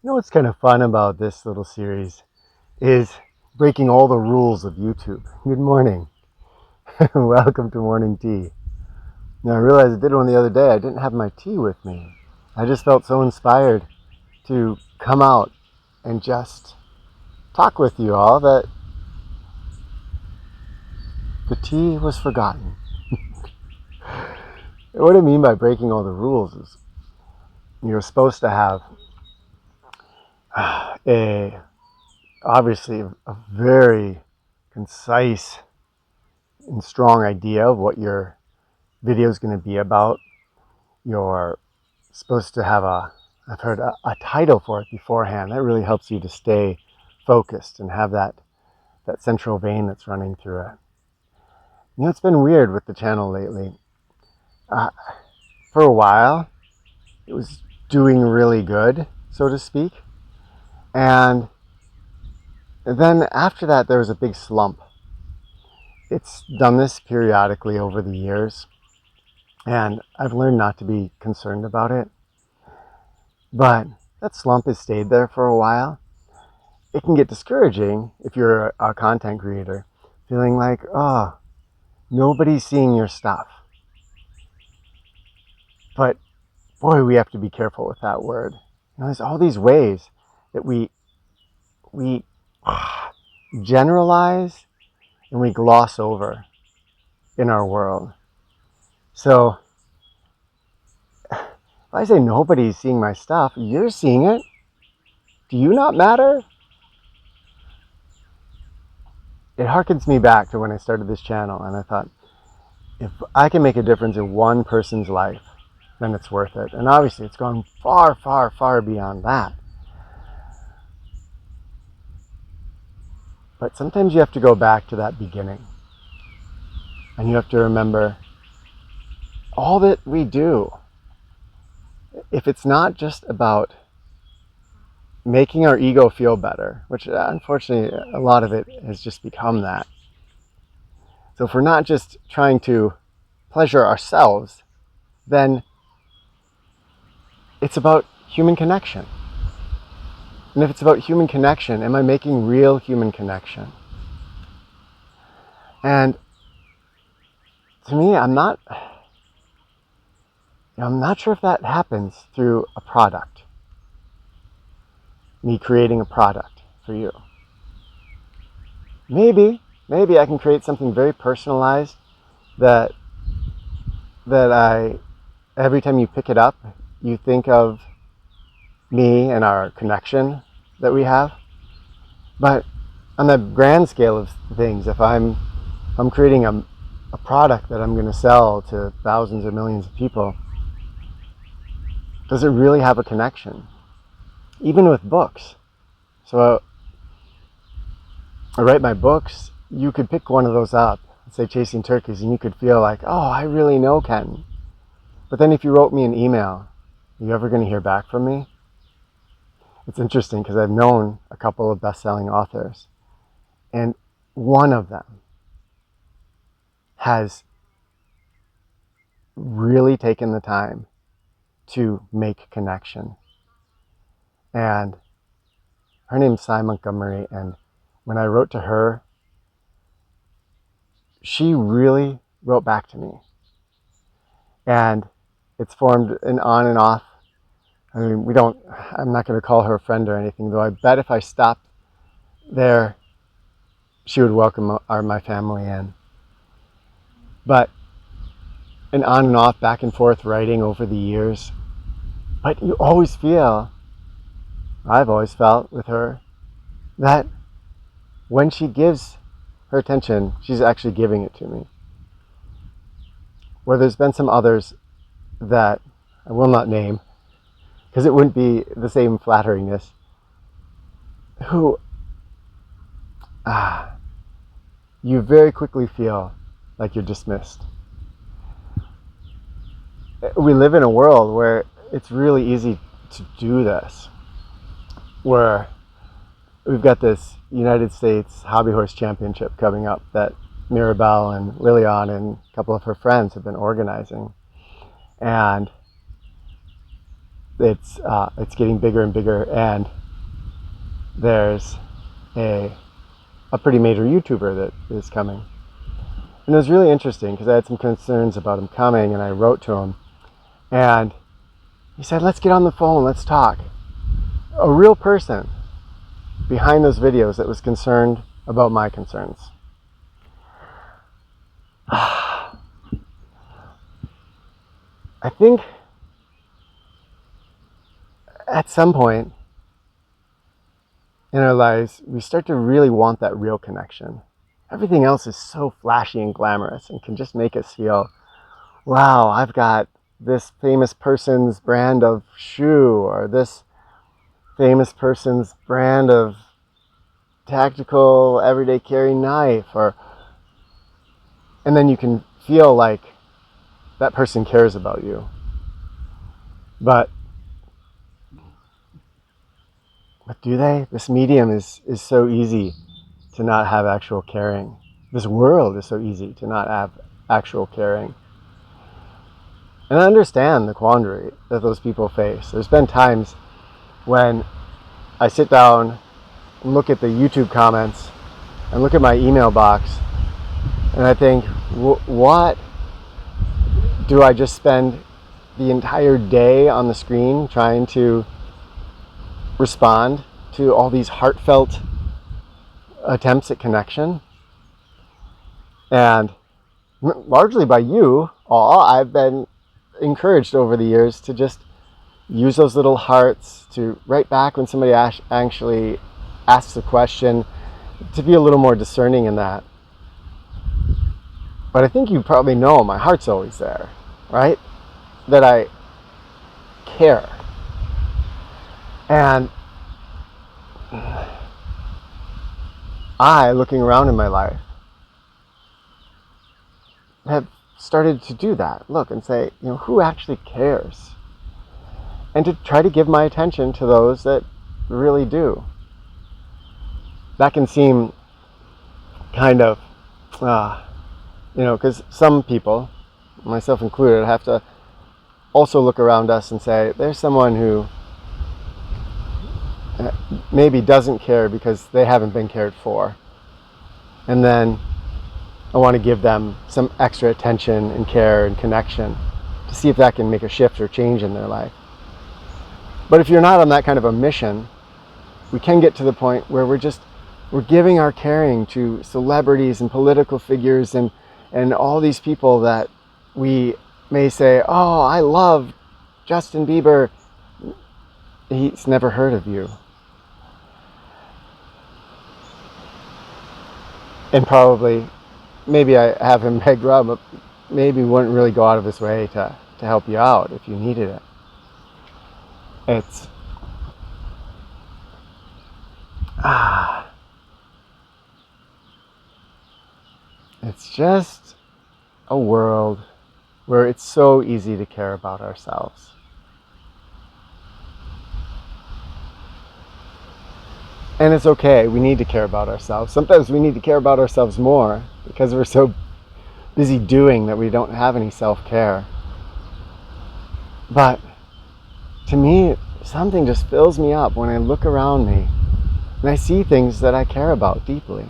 You know what's kind of fun about this little series is breaking all the rules of YouTube. Good morning. Welcome to Morning Tea. Now I realized I did one the other day. I didn't have my tea with me. I just felt so inspired to come out and just talk with you all that the tea was forgotten. What I mean by breaking all the rules is you're supposed to have obviously a very concise and strong idea of what your video is going to be about. You're supposed to have I've heard a title for it beforehand. That really helps you to stay focused and have that central vein that's running through it. You know, it's been weird with the channel lately. For a while, it was doing really good, so to speak. And then after that, there was a big slump. It's done this periodically over the years, and I've learned not to be concerned about it. But that slump has stayed there for a while. It can get discouraging if you're a content creator, feeling like, oh, nobody's seeing your stuff. But boy, we have to be careful with that word. You know, there's all these ways that we generalize and we gloss over in our world. So if I say nobody's seeing my stuff, you're seeing it. Do you not matter? It harkens me back to when I started this channel, and I thought, if I can make a difference in one person's life, then it's worth it. And obviously it's gone far, far, far beyond that. But sometimes you have to go back to that beginning. And you have to remember all that we do. If it's not just about making our ego feel better, which unfortunately a lot of it has just become that. So if we're not just trying to pleasure ourselves, then it's about human connection. And if it's about human connection, am I making real human connection? And to me, I'm not sure if that happens through a product. Me creating a product for you. Maybe I can create something very personalized that every time you pick it up, you think of me and our connection that we have. But on the grand scale of things, if I'm creating a product that I'm going to sell to thousands or millions of people, does it really have a connection? Even with books. So I write my books, you could pick one of those up, say Chasing Turkeys, and you could feel like, oh, I really know Kenton. But then if you wrote me an email, are you ever going to hear back from me? It's interesting because I've known a couple of best-selling authors, and one of them has really taken the time to make connection. And her name's Cy Montgomery, and when I wrote to her, she really wrote back to me. And it's formed an on and off. I mean, I'm not going to call her a friend or anything, though I bet if I stopped there, she would welcome my family in. But an on and off, back and forth writing over the years. But you always feel, I've always felt with her, that when she gives her attention, she's actually giving it to me. Where there's been some others that I will not name, because it wouldn't be the same flatteriness, who you very quickly feel like you're dismissed. We live in a world where it's really easy to do this, where we've got this United States Hobby Horse Championship coming up that Mirabelle and Lilian and a couple of her friends have been organizing. And it's getting bigger and bigger, and there's a pretty major YouTuber that is coming. And it was really interesting because I had some concerns about him coming, and I wrote to him, and he said, let's get on the phone, let's talk. A real person behind those videos that was concerned about my concerns. I think at some point in our lives, we start to really want that real connection. Everything else is so flashy and glamorous and can just make us feel, wow, I've got this famous person's brand of shoe, or this famous person's brand of tactical everyday carry knife, and then you can feel like that person cares about you. But do they? This medium is so easy to not have actual caring. This world is so easy to not have actual caring. And I understand the quandary that those people face. There's been times when I sit down and look at the YouTube comments and look at my email box, and I think, what? Do I just spend the entire day on the screen trying to respond to all these heartfelt attempts at connection? And largely by you all, I've been encouraged over the years to just use those little hearts, to write back when somebody actually asks a question, to be a little more discerning in that. But I think you probably know my heart's always there, right? That I care. And I, looking around in my life, have started to do that. Look and say, who actually cares? And to try to give my attention to those that really do. That can seem kind of, because some people, myself included, have to also look around us and say, there's someone who maybe doesn't care because they haven't been cared for. And then I want to give them some extra attention and care and connection to see if that can make a shift or change in their life. But if you're not on that kind of a mission, we can get to the point where we're giving our caring to celebrities and political figures and all these people that we may say, oh, I love Justin Bieber. He's never heard of you. And probably, maybe I have him pegged wrong, but maybe wouldn't really go out of his way to help you out if you needed it. It's just a world where it's so easy to care about ourselves. And it's okay, we need to care about ourselves. Sometimes we need to care about ourselves more because we're so busy doing that we don't have any self-care. But to me, something just fills me up when I look around me and I see things that I care about deeply.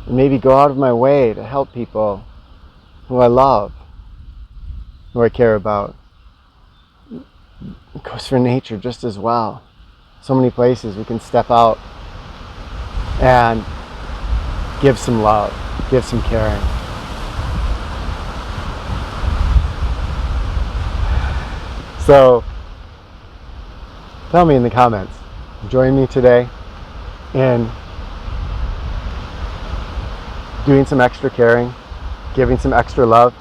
And maybe go out of my way to help people who I love, who I care about. It goes for nature just as well. So many places we can step out and give some love, give some caring. So tell me in the comments, join me today in doing some extra caring, giving some extra love.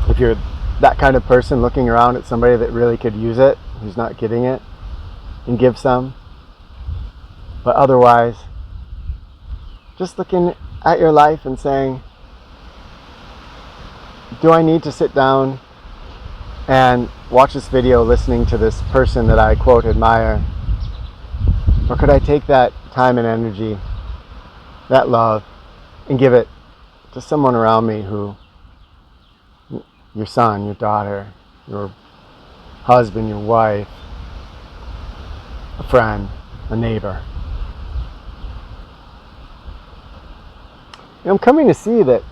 If you're that kind of person looking around at somebody that really could use it, who's not getting it, and give some. But otherwise, just looking at your life and saying, do I need to sit down and watch this video listening to this person that I quote admire? Or could I take that time and energy, that love, and give it to someone around me who your son, your daughter, your husband, your wife, a friend, a neighbor. I'm coming to see that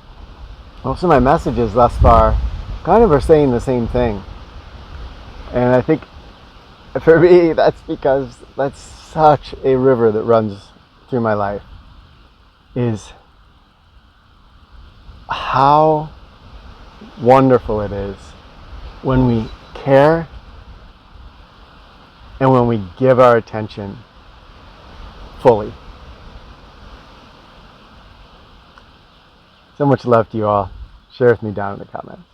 most of my messages thus far kind of are saying the same thing. And I think for me, that's because that's such a river that runs through my life, is how wonderful it is when we care and when we give our attention fully. So much love to you all. Share with me down in the comments.